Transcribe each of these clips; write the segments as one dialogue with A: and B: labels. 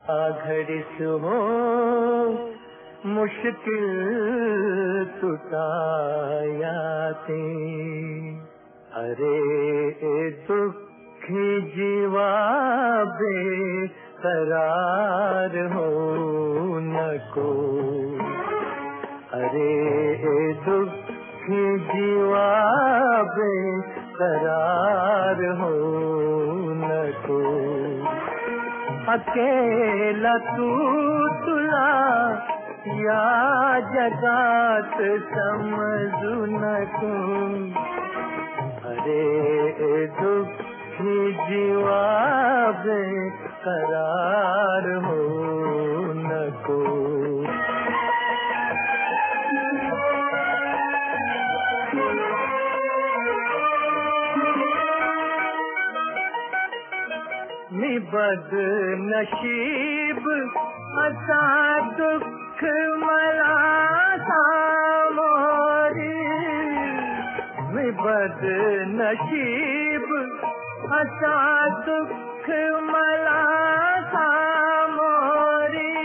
A: घड़िस हो मुश्किल तुटायाते, अरे दुखी जीवा बेकरार हो नको, अरे दुखी जीवा बेकरार हो नको, अकेला तू तुला या जगात समजू नको, अरे दुखी जीवा बेकरार हो नको। बदनसीब असा दुख मला सामोरी, बदनसीब असा दुख मला सामोरी,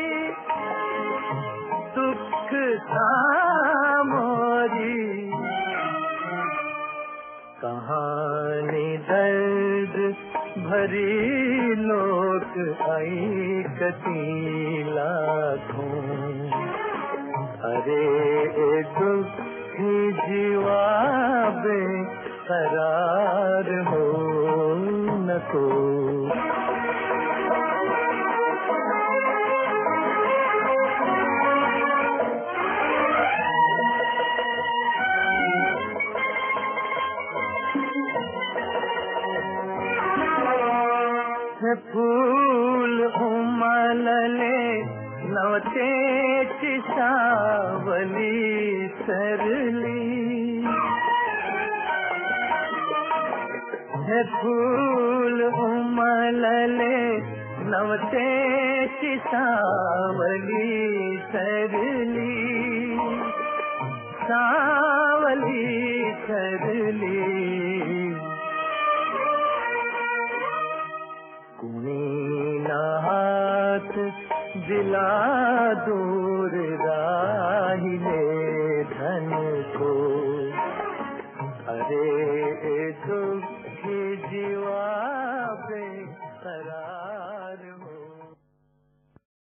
A: दुख सामोरी कहानी दर्द भरी लोक ऐकती लाखों, अरे दुखी जीवा बेकरार हो नको, फूल उमलले नवतेची सावली सरली, फूल उमलले नवतेची सावली सरली, सावली सरली, कुणी ना हात दिला दूर रा